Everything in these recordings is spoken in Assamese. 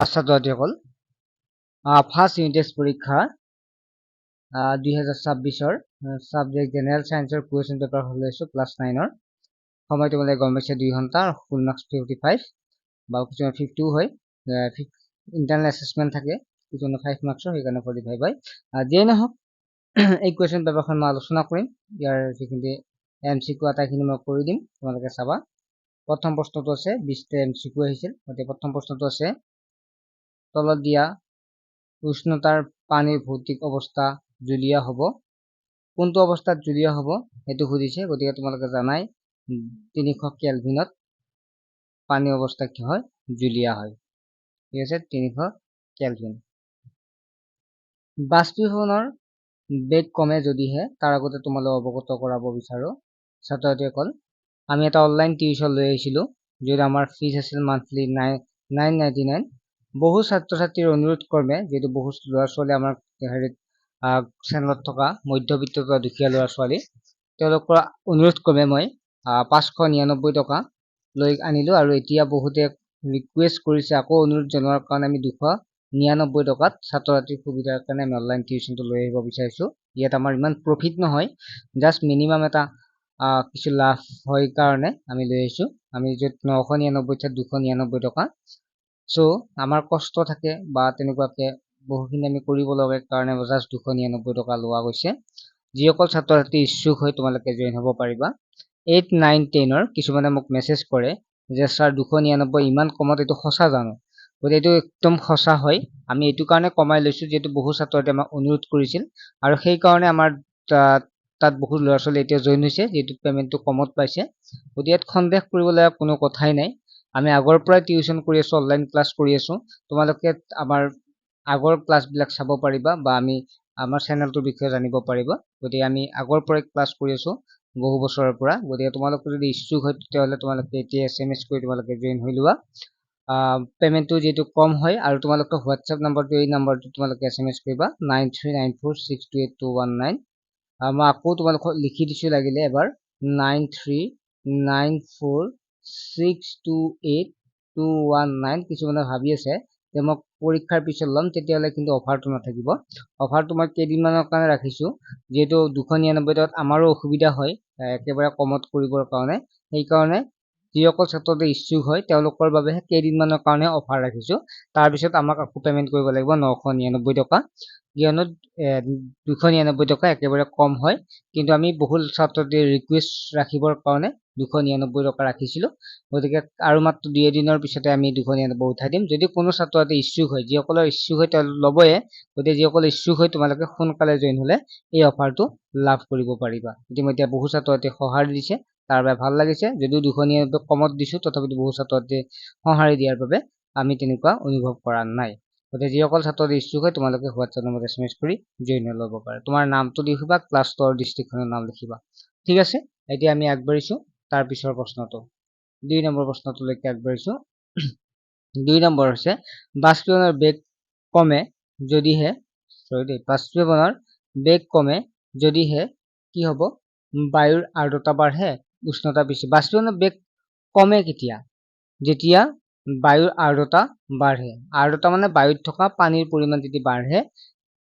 ছাত্ৰ-ছাত্ৰীসকল ফাৰ্ষ্ট ইউনিট টেষ্ট পৰীক্ষা 2026 সাবজেক্ট জেনাৰেল সায়েন্সৰ কুৱেশ্যন পেপাৰ হৈ লৈছো ক্লাছ 9 সময় তোমালে গম পাইছে 2 ঘণ্টা ফুল মাৰ্কস 55 বা কিছুমান 52 হয় ইন্টাৰনেল অ্যাসেসমেন্ট থাকে কিছুমান 5 মাৰ্কসৰ সেইকাৰণে 45 হয় যেই নহওক এই কুৱেশ্যন পেপাৰখন মই আলোচনা কৰিম ইয়াৰ যিখিনি এমসিকিউ আটাইখিনি মই কৰি দিম তোমালোকে চাবা প্ৰথম প্ৰশ্নটো আছে 20টা এমসিকিউ আহিছিল গতিকে প্ৰথম প্ৰশ্নটো আছে তলত দিয়া উষ্ণতাৰ পানীৰ ভৌতিক অৱস্থা জুলীয়া হ'ব কোনটো অৱস্থাত জুলীয়া হ'ব এটো সুধিছে গতিকে তোমালোকে জানাই 300 কেলভিনত পানী অৱস্থা কি হয় জুলীয়া হয় ঠিক আছে 300 কেলভিন বাষ্পীভৱনৰ বেগ কমে যদিহে তাৰ আগতে তোমালোক অৱগত কৰাব বিচাৰো ছাত্ৰ-ছাত্ৰীসকল আমি এটা অনলাইন টিউচন লৈ আহিছিলো য'ত আমাৰ ফিজ আছিল মান্থলি 999 বহু ছাত্ৰ-ছাত্ৰীৰ অনুৰোধ ক্ৰমে যেটো বহু ল'ৰা-ছোৱালী আমাৰ চেনেলত থকা মধ্যবিত্ত বা দুখীয়া ল'ৰা-ছোৱালী তেওঁলোকৰ অনুৰোধ ক্ৰমে মই 599 টকা লৈ আনিলো আৰু এতিয়া বহুতে ৰিকুৱেষ্ট কৰিছে আকৌ অনুৰোধ জনোৱাৰ কাৰণে আমি 299 টকাত ছাত্ৰ-ছাত্ৰীৰ সুবিধাৰ কাৰণে আমি অনলাইন টিউচনটো লৈ আহিব বিচাৰিছো ইয়াত আমাৰ ইমান প্ৰফিট নহয় জাস্ট মিনিমাম এটা কিছু লাভ হয় কাৰণে আমি লৈ আহিছো আমি য'ত 999 ত 299 টকা সো আমাৰ কষ্ট থাকে বা তেনেকুৱাকে বহুখিনি আমি কৰিব লগা কাৰণে জাস্ট 299 টকা লোৱা গৈছে যিসকল ছাত্ৰ-ছাত্ৰী ইচ্ছুক হৈ তোমালোকে জয়েন হ'ব পাৰিবা 8 9 10 ৰ কিছুমানে মোক মেছেজ কৰে যে স্যাৰ 299 ইমান কমত এটো সঁচা জানো গতিকে এটো একদম সঁচা হয় আমি এটো কাৰণে কমাই লৈছো যেটো বহু ছাত্ৰতে আমাক অনুৰোধ কৰিছিল আৰু সেই কাৰণে আমাৰ তাত বহুত ল'ৰা-ছোৱালী এতিয়া জয়েন হৈছে যেটো পেমেন্টটো কমত পাইছে গতিকে সন্দেহ কৰিবলৈ কোনো কথাই নাই আমি আগৰ পৰা টিউচন কৰি আছো অনলাইন ক্লাছ কৰি আছো তোমালোকে আমাৰ আগৰ ক্লাছ বিলাক চাব পাৰিবা বা আমি আমাৰ চেনেলটোৰ বিষয়ে জানিব পাৰিবা গতিকে আমি আগৰ পৰা ক্লাছ কৰি আছো বহু বছৰৰ পৰা গতিকে তোমালোক যদি ইচ্ছুক হয় তেতিয়াহ'লে তোমালোকে এতিয়া এছএমএছ কৰি তোমালোকে জয়েন হৈ লোৱা পেমেন্টটো যেটো কম হয় আৰু তোমালোকৰ হোৱাটসএপ নম্বৰটো এই নম্বৰটো তোমালোকে এছএমএছ কৰিবা 9394628219 মই আকৌ তোমালোকক লিখি দিছো লাগিলে এবাৰ 9394628219 কিছুমানে ভাবি আছে যে মই পৰীক্ষাৰ পিছত লম তেতিয়ালে কিন্তু অফাৰটো নাথাকিব অফাৰটো মই কেইদিনমানৰ কাৰণে ৰাখিছো যেটো 299 টকাত আমাৰো অসুবিধা হয় একেবাৰে কমত কৰিবৰ কাৰণে সেই কাৰণে যিসকল ছাত্ৰতে ইচ্ছুক হয় তেওঁলোকৰ বাবে কেইদিনমানৰ কাৰণে অফাৰ ৰাখিছো তাৰ পিছত আমাক আকৌ পেমেন্ট কৰিব লাগিব 999 টকা কিয়নো 299 টকা একেবাৰে কম হয় কিন্তু আমি বহু ছাত্ৰতে ৰিকুৱেষ্ট ৰাখিবৰ কাৰণে 299 টকা ৰাখিছিলো গতিকে আৰু মাত্ৰ 2 দিনৰ পিছতে আমি 299 উঠাই দিম যদি কোনো ছাত্ৰতে ইচ্ছুক হয় যিসকলৰ ইচ্ছুক হয় তেওঁলোক লবয়ে গতিকে যিসকল ইচ্ছুক হয় তোমালোকে সোনকালে জয়েন হলে এই অফাৰটো লাভ কৰিব পাৰিবা ইতিমধ্যে বহু ছাত্ৰতে সঁহাৰি দিছে তাৰ বাবে ভাল লাগিছে যদিও 299 কমত দিছো তথাপিও বহু ছাত্ৰতে সঁহাৰি দিয়াৰ বাবে আমি তেনেকুৱা অনুভৱ কৰা নাই গতিকে যিসকল ছাত্ৰতে ইচ্ছুক হয় তোমালোকে হোৱাটসএপ নম্বৰত এছএমএছ কৰি জয়েন হৈ ল'ব পাৰে তোমাৰ নামটো লিখিবা ক্লাছৰ ডিস্ট্ৰিক্টখনৰ নাম লিখিবা ঠিক আছে এতিয়া আমি আগবাঢ়িছো তাৰ পিছৰ প্ৰশ্নটো 2 নম্বৰ প্ৰশ্নটোলৈকে আগবাঢ়িছো 2 নম্বৰ হৈছে বাষ্পীভৱনৰ বেগ কমে যদিহে বাষ্পীভৱনৰ বেগ কমে যদিহে কি হ'ব বায়ুৰ আৰ্দ্ৰতা বাঢ়ে উষ্ণতা বেছি বাষ্পীভৱনৰ বেগ কমে কেতিয়া যেতিয়া বায়ুৰ আৰ্দ্ৰতা বাঢ়ে আৰ্দ্ৰতা মানে বায়ুত থকা পানীৰ পৰিমাণ যদি বাঢ়ে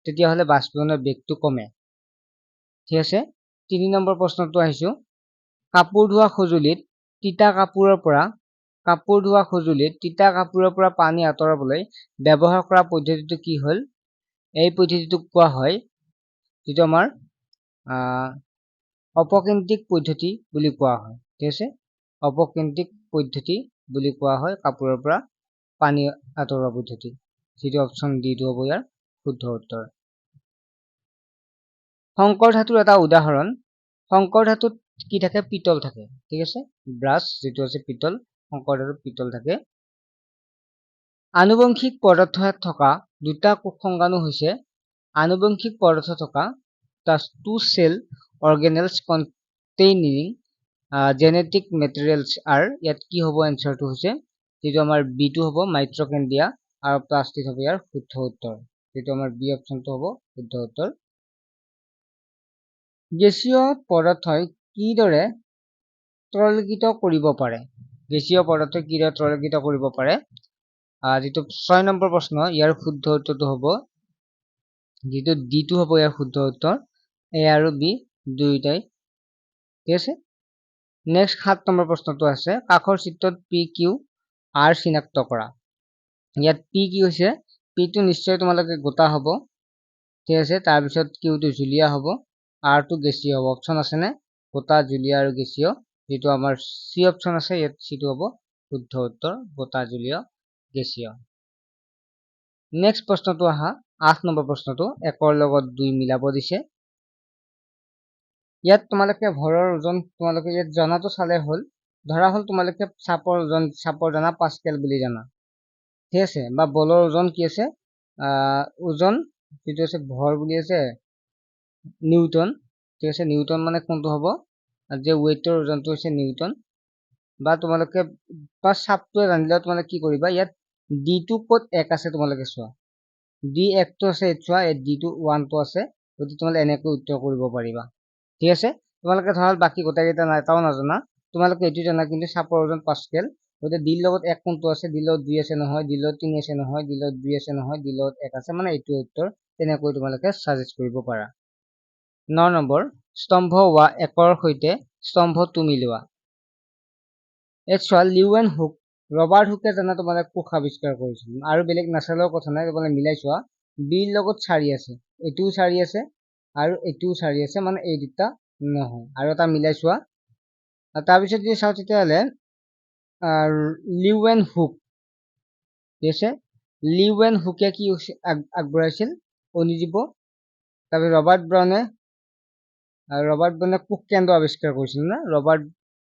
তেতিয়াহ'লে বাষ্পীভৱনৰ বেগটো কমে ঠিক আছে 3 নম্বৰ প্ৰশ্নটো আহিছো কাপোৰ ধোৱা সঁজুলিত তিতা কাপোৰৰ পৰা পানী আঁতৰাবলৈ ব্যৱহাৰ কৰা পদ্ধতিটো কি হ'ল এই পদ্ধতিটোক কোৱা হয় যেটো আমাৰ অপকেন্দ্ৰিক পদ্ধতি বুলি কোৱা হয় ঠিক আছে অপকেন্দ্ৰিক পদ্ধতি বুলি কোৱা হয় কাপোৰৰ পৰা পানী আঁতৰোৱা পদ্ধতি যেটো অপচন ডি টো হ'ব ইয়াৰ শুদ্ধ উত্তৰ সংকৰ ধাতুৰ এটা উদাহৰণ সংকৰ ধাতুত কি থাকে পিতল থাকে ঠিক আছে ব্ৰাছ যেটো আছে পিতল সংকৰ ধাতুত পিতল থাকে আনুবংশিক পদাৰ্থত থকা দুটা কোষংগাণু হৈছে আনুবংশিক পদাৰ্থ থকা two cell organelles containing genetic materials are ইয়াত কি হ'ব এনসাৰটো হৈছে যেটো আমাৰ বি টো হ'ব মাইট্ৰকন্ড্ৰিয়া আৰু প্লাস্টিড হ'ব ইয়াৰ শুদ্ধ উত্তৰ যেটো আমাৰ বি অপচনটো হ'ব শুদ্ধ উত্তৰ গেছীয় পদাৰ্থই কিদৰে তৰলীকৃত কৰিব পাৰে গেছীয় পদাৰ্থই কিদৰে তৰলীকৃত কৰিব পাৰে যেটো 6 নম্বৰ প্ৰশ্ন ইয়াৰ শুদ্ধ উত্তৰটো হ'ব যেটো D2 হ'ব ইয়াৰ শুদ্ধ উত্তৰ A আৰু B দুইটাই ঠিক আছে নেক্সট 7 নম্বৰ প্ৰশ্নটো আছে কাষৰ চিত্ৰত PQ R চিনাক্ত কৰা ইয়াত P কি হৈছে P টো নিশ্চয় তোমালোকে গোটা হ'ব ঠিক আছে তাৰ পিছত Q টো জুলীয়া হ'ব R টো গেছীয় হ'ব অপচন আছে নে গোটা জুলীয়া আৰু গেছীয় যেটো আমাৰ C অপচন আছে ইয়াত C টো হ'ব শুদ্ধ উত্তৰ গোটা জুলীয় গেছীয় নেক্সট প্ৰশ্নটো আহা 8 নম্বৰ প্ৰশ্নটো 1 ৰ লগত 2 মিলাব দিছে ইয়াত তোমালোকে ভৰৰ ওজন তোমালোকে ইয়াত জনাটো চালে হ'ল ধৰা হ'ল তোমালোকে চাপৰ জানা পাস্কেল বুলি জানা ঠিক আছে বা বলৰ ওজন কি আছে ওজন যেটো আছে ভৰ বুলি আছে নিউটন ঠিক আছে নিউটন মানে কোনটো হ'ব যে ওয়েটৰ ওজনটো হৈছে নিউটন বা তোমালোকে বা চাপটো জানিলে তোমালোকে কি কৰিবা ইয়াত D2 ক'ত 1 আছে তোমালোকে চোৱা D1 টো আছে চোৱা D2 1 টো আছে গতি তোমালোকে এনেকৈ উত্তৰ কৰিব পাৰিবা ঠিক আছে তোমালোকে ধৰাল বাকি গোটেইকেইটা নাইটাও নাজানা তোমালোকে এটো জানা কিন্তু চাপৰ ওজন পাস্কেল গতি D লগত 1 কোনটো আছে D লগত 2 আছে নহয় D লগত 3 আছে নহয় D লগত 2 আছে নহয় D লগত 1 আছে মানে এটো উত্তৰ তেনেকৈ তোমালোকে সাজেষ্ট কৰিব পাৰা 9 নম্বৰ স্তম্ভ 1 ৰ সৈতে স্তম্ভ 2 মিলোৱা এচুয়াল লিউএন হুক ৰবাৰ্ট হুকে জানা তোমালোকে কোষ আৱিষ্কাৰ কৰিছিল আৰু বেলেগ নাচালৰ কথা নাই তোমালোকে মিলাই চোৱা বি লগত 4 আছে এটোও 4 আছে আৰু এটোও 4 আছে মানে এই দুটা নহয় আৰু এটা মিলাই চোৱা তাৰ পিছত যদি চাও তেতিয়াহলে লিউএন হুক আছে লিউএন হুকে কি আগবঢ়াইছিল অনুজীৱ তাৰপিছত ৰবাৰ্ট ব্ৰাউনে কোষ কেন্দ্ৰ আৱিষ্কাৰ কৰিছিল না ৰবাৰ্ট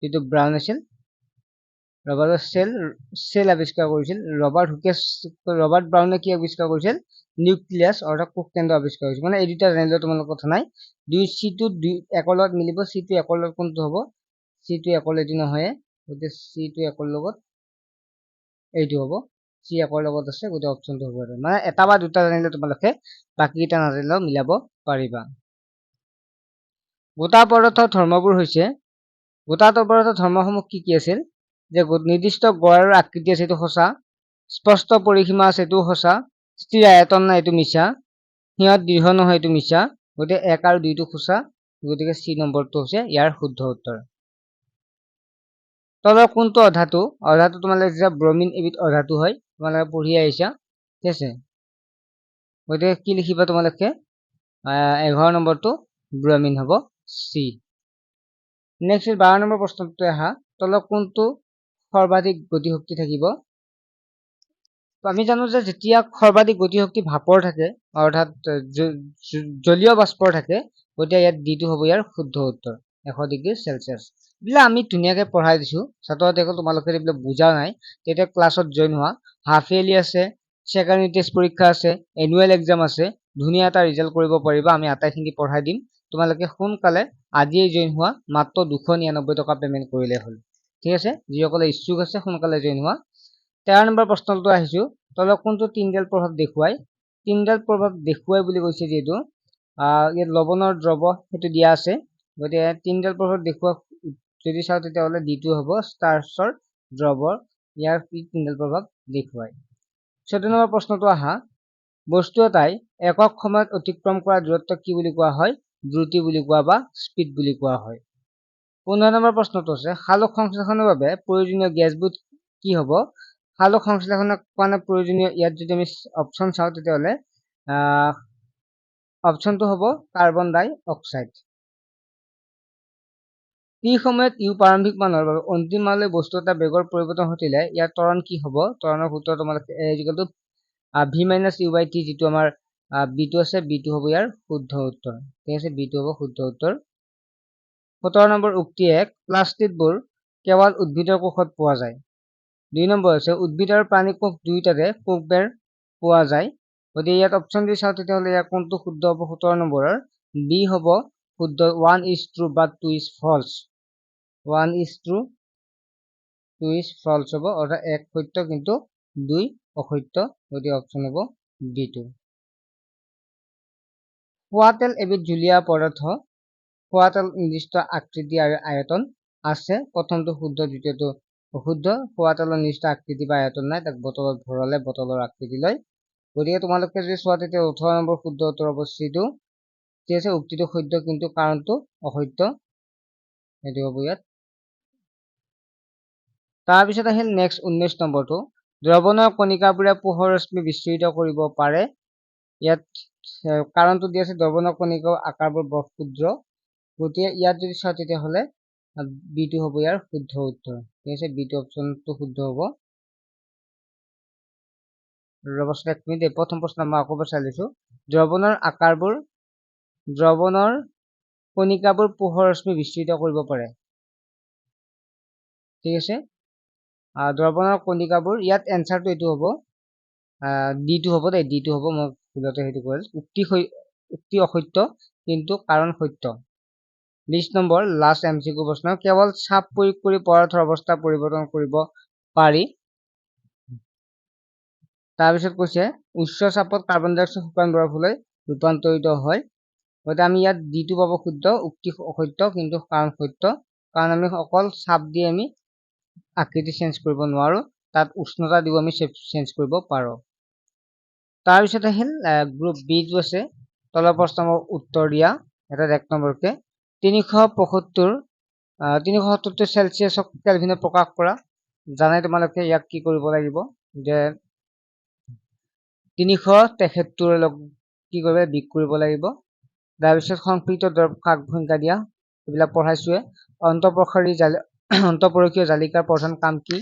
যেটো ব্ৰাউন আছিল ৰবাৰ্টৰ সেল আৱিষ্কাৰ কৰিছিল ৰবাৰ্ট ব্ৰাউনে কি আৱিষ্কাৰ কৰিছিল নিউক্লিয়াছ অৰ্থাৎ কোষ কেন্দ্ৰ আৱিষ্কাৰ কৰিছিল মানে এই দুটা জানিলে তোমালোকৰ কথা নাই দুই C2 1 লগত মিলিব C2 1 লগত কোনটো হ'ব C2 1 লগত নহয় গতি C2 1 লগত এইটো হ'ব C 1 লগত আছে গতি অপচনটো হ'ব মানে এটা বা দুটা জানিলে তোমালোকে বাকিটা নাজানিলেও মিলাব পাৰিবা গোটা পদাৰ্থৰ ধৰ্মবোৰ হৈছে গোটা পদাৰ্থৰ ধৰ্মসমূহ কি আছিল যে নিৰ্দিষ্ট গড়ৰ আকৃতি আছে এটো সঁচা স্পষ্ট পৰিসীমা আছে এটো সঁচা স্থিৰ আয়তন নাই এটো মিছা সিহঁত দীৰ্ঘ নহয় এটো মিছা গতি 1 আৰু 2 টো সঁচা গতিকে C নম্বৰটো হৈছে ইয়াৰ শুদ্ধ উত্তৰ তলৰ কোনটো অধাতু তোমালোকে যে ব্ৰমিন এবিধ অধাতু হয় তোমালোকে পঢ়ি আহিছা ঠিক আছে গতিকে কি লিখিবা তোমালোকে 11 নম্বৰটো ব্ৰমিন হ'ব C নেক্সট 12 নম্বৰ প্ৰশ্নটো আহা তলৰ কোনটো সৰ্বাধিক গতিশক্তি থাকিব আমি জানো যে যেতিয়া সৰ্বাধিক গতিশক্তি ভাপৰ থাকে অৰ্থাৎ জলীয় বাষ্পৰ থাকে গতিকে ইয়াত D2 হ'ব ইয়াৰ শুদ্ধ উত্তৰ 100 ডিগ্ৰী সেলসিয়াস বিলা আমি ধুনিয়াকে পঢ়াই দিছো ছাত্ৰসকল তোমালোকে এইবিলাক বুজা নাই তেতিয়া ক্লাছত জয়েন হোৱা হাফ ইয়াৰলি আছে সেকেন্ড টেস্ট পৰীক্ষা আছে এনুৱেল এক্সাম আছে ধুনিয়া এটা ৰিজাল্ট কৰিব পাৰিবা আমি আটাইখিনি পঢ়াই দিম তোমালোকে সোনকালে আজিয়ে জয়েন হোৱা মাত্ৰ 299 টকা পেমেন্ট কৰিলে হ'ল ঠিক আছে যিসকলে ইচ্ছুক আছে সোনকালে জয়েন হোৱা 13 নম্বৰ প্ৰশ্নটো আহিছো তলৰ কোনটো তিনডাল প্ৰভাৱ দেখুৱাই তিনডাল প্ৰভাৱ দেখুৱাই বুলি কৈছে যেটো ইয়াত লৱণৰ দ্ৰৱ হেতু দিয়া আছে গতিকে তিনডাল প্ৰভাৱ দেখুৱা যদি চাও তেতিয়াহলে D2 হ'ব স্টাৰ্চৰ দ্ৰৱৰ ইয়াৰ তিনডাল প্ৰভাৱ দেখুৱাই 14 নম্বৰ প্ৰশ্নটো আহা বস্তু এটাই একক সময়ত অতিক্ৰম কৰা দূৰত্ব কি বুলি কোৱা হয় দ্ৰুতি বুলি কোৱা বা স্পিড বুলি কোৱা হয় 15 নম্বৰ প্ৰশ্নটো আছে সালোক সংশ্লেষণৰ বাবে প্ৰয়োজনীয় গেছবোৰ কি হ'ব সালোক সংশ্লেষণৰ কাৰণে প্ৰয়োজনীয় ইয়াত যদি আমি অপচন চাও তেতিয়াহলে অপচনটো হ'ব কাৰ্বন ডাই অক্সাইড এই সময়ত ইউ প্ৰাৰম্ভিক মানৰ বাবে অন্তিম মানলৈ বস্তু এটা বেগৰ পৰিৱৰ্তন ঘটিলে ইয়াৰ ত্বৰণ কি হ'ব ত্বৰণৰ সূত্ৰ তোমালোকে ইকুৱেল টু v-u/t যেটো আমাৰ b2 আছে b2 হ'ব ইয়াৰ শুদ্ধ উত্তৰ ঠিক আছে b2 হ'ব শুদ্ধ উত্তৰ 17 নম্বৰ উক্তি 1 প্লাষ্টিকবোৰ কেৱল উদ্ভিদৰ কোষত পোৱা যায় 2 নম্বৰ আছে উদ্ভিদ আৰু প্ৰাণী কোষ দুইটাতে কোষবেৰ পোৱা যায় গতিকে ইয়াত অপচন দি চাও তেতিয়াহলে ইয়াৰ কোনটো শুদ্ধ হ'ব 17 নম্বৰৰ বি হ'ব শুদ্ধ 1 is true but 2 is false 1 is true 2 is false হ'ব অৰ্থাৎ 1 সত্য কিন্তু 2 অসত্য গতিকে অপচন হ'ব B2 খোৱাতেল এবিধ জুলীয়া পদাৰ্থ খোৱাতেল নিৰ্দিষ্ট আকৃতি আৰু আয়তন আছে প্ৰথমটো শুদ্ধ দ্বিতীয়টো অশুদ্ধ খোৱা তেলৰ নিৰ্দিষ্ট আকৃতি বা আয়তন নাই, তাক বটলত ভৰালে বটলৰ আকৃতি লয়। গতিকে তোমালোকে যদি চোৱা তেতিয়া 18 নম্বৰ শুদ্ধ উত্তৰ হ'ব চিটো। ঠিক আছে, উক্তিটো সত্য কিন্তু কাৰণটো অসত্য, সেইটো হ'ব ইয়াত। তাৰপিছত আহিল নেক্সট 19 নম্বৰটো, দ্ৰৱণৰ কণিকাবোৰে পোহৰ ৰশ্মি বিস্তৃত কৰিব পাৰে। ইয়াত কাৰণটো দি আছে দ্ৰৱণৰ কণিকাৰ আকাৰবোৰ বৰ ক্ষুদ্ৰ। গতিকে ইয়াত যদি চাওঁ তেতিয়াহ'লে বিটো হ'ব ইয়াৰ শুদ্ধ উত্তৰ। ঠিক আছে, বিটো অপশ্যনটো শুদ্ধ হ'ব। ৰবচোন এক মিনিট, প্ৰথম প্ৰশ্ন মই আকৌ চাই লৈছো। দ্ৰৱণৰ কণিকাবোৰ পোহৰ ৰশ্মি বিস্তৃত কৰিব পাৰে। ঠিক আছে, দ্ৰৱণৰ কণিকাবোৰ, ইয়াত এনচাৰটো এইটো হ'ব, ডিটো হ'ব দেই, ডিটো হ'ব, মই ভুলতে সেইটো কৈ আছো। উক্তি অসত্য কিন্তু কাৰণ সত্য। 20 নম্বৰ লাষ্ট এমচিকিউ প্ৰশ্ন, কেৱল চাপ প্ৰয়োগ কৰি পদাৰ্থৰ অৱস্থা পৰিৱৰ্তন কৰিব পাৰি। তাৰপিছত কৈছে উচ্চ চাপত কাৰ্বন ডাই অক্সাইড শুকান বৰফলৈ ৰূপান্তৰিত হয়। গতিকে আমি ইয়াত ডিটো পাব শুদ্ধ, উক্তি অসত্য কিন্তু কাৰণ সত্য, কাৰণ আমি অকল চাপ দি আমি আকৃতি চেঞ্জ কৰিব নোৱাৰো, তাত উষ্ণতা দিব আমি চেঞ্জ কৰিব পাৰো। তাৰপিছত আহিল গ্ৰুপ বিটো আছে, তলৰ প্ৰশ্নৰ উত্তৰ দিয়া। এটা 1 নম্বৰকে 370 চেলচিয়াছক কেলভিনত প্ৰকাশ কৰা। জানাই তোমালোকে ইয়াক কি কৰিব লাগিব, যে 373 কি কৰিব বিয়োগ কৰিব লাগিব। তাৰপিছত সংপৃক্ত দ্ৰৱ কাক সংখ্যা দিয়া, এইবিলাক পঢ়াইছোৱে। অন্তঃপৰকীয় জালিকাৰ প্ৰধান কাম কি,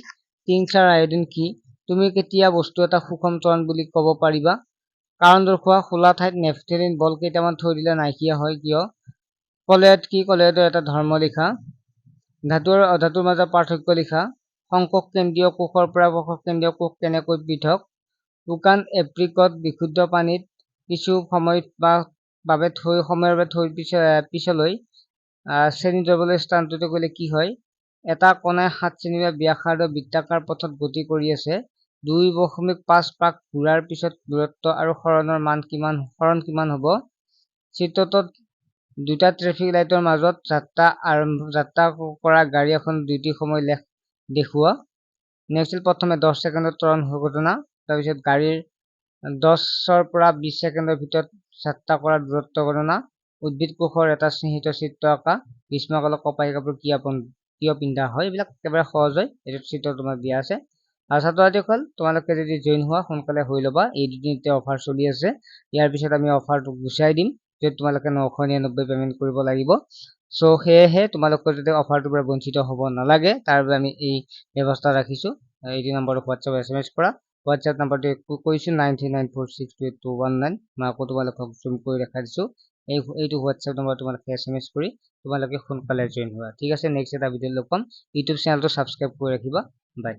টিংচাৰ আয়োডিন কি, তুমি কেতিয়া বস্তু এটা সুষম ত্বৰণ বুলি ক'ব পাৰিবা, কাৰণ দৰ্শোৱা, খোলা ঠাইত নেফথেলিন বল কেইটামান থৈ দিলে নাইকিয়া হয় কিয়, কলেয়ত কি, কলেয়তৰ এটা ধৰ্ম লিখা, ধাতু আৰু অধাতুৰ মাজত পাৰ্থক্য লিখা, সংকক কেন্দ্ৰীয় কোষৰ পৰা কোষক কেন্দ্ৰীয় কোষ কেনেকৈ পৃথক, শুকান এপ্ৰিকট বিশুদ্ধ পানীত কিছু সময়ৰ বাবে থৈ পিছলৈ শ্ৰেণী দ্ৰৱলৈ স্থানান্তৰিত কৰিলে কি হয়, এটা কণাই 7 চেমি ব্যাসাৰ্ধ বৃত্তাকাৰ পথত গতি কৰি আছে, 2.5 পাক ঘূৰাৰ পিছত দূৰত্ব আৰু সৰণৰ সৰণ কিমান হ'ব। চিত্ৰটোত দুটা ট্ৰেফিক লাইটৰ মাজত যাত্ৰা কৰা গাড়ী এখন দুটি সময় দেখুওৱা। নেক্সট প্ৰথমে 10 ছেকেণ্ডৰ ত্বৰণ ঘটনা, তাৰপিছত গাড়ীৰ 10ৰ পৰা 20 ছেকেণ্ডৰ ভিতৰত যাত্ৰা কৰা দূৰত্ব গণনা, উদ্ভিদ কোষৰ এটা চিহ্নিত চিত্ৰ আঁকা, গ্ৰীষ্মকালত কপাহী কাপোৰ কিয় পিন্ধা হয়। এইবিলাক একেবাৰে সহজ হয়, এইটো চিত্ৰ তোমাক দিয়া আছে। আৰু ছাত্ৰ-ছাত্ৰীসকল তোমালোকে যদি জইন হোৱা সোনকালে হৈ ল'বা, এই দুদিনতে অফাৰ চলি আছে। ইয়াৰ পিছত আমি অফাৰটো গুচাই দিম, য'ত তোমালোকে 999 পেমেন্ট কৰিব লাগিব। চ' সেয়েহে তোমালোকৰ যদি অফাৰটোৰ পৰা বঞ্চিত হ'ব নালাগে, তাৰ বাবে আমি এই ব্যৱস্থা ৰাখিছো। এইটো নম্বৰত হোৱাটছএপ SMS কৰা। হোৱাটছএপ নাম্বাৰটো কৈছো 9394628219। মই আকৌ তোমালোকক জুম কৰি দেখা দিছো। এইটো হোৱাটছএপ নম্বৰ তোমালোকে SMS কৰি তোমালোকে সোনকালে জইন হোৱা। ঠিক আছে, নেক্সট এটা ভিডিঅ' লগ পাম। ইউটিউব চেনেলটো ছাবস্ক্ৰাইব কৰি ৰাখিবা। বাই।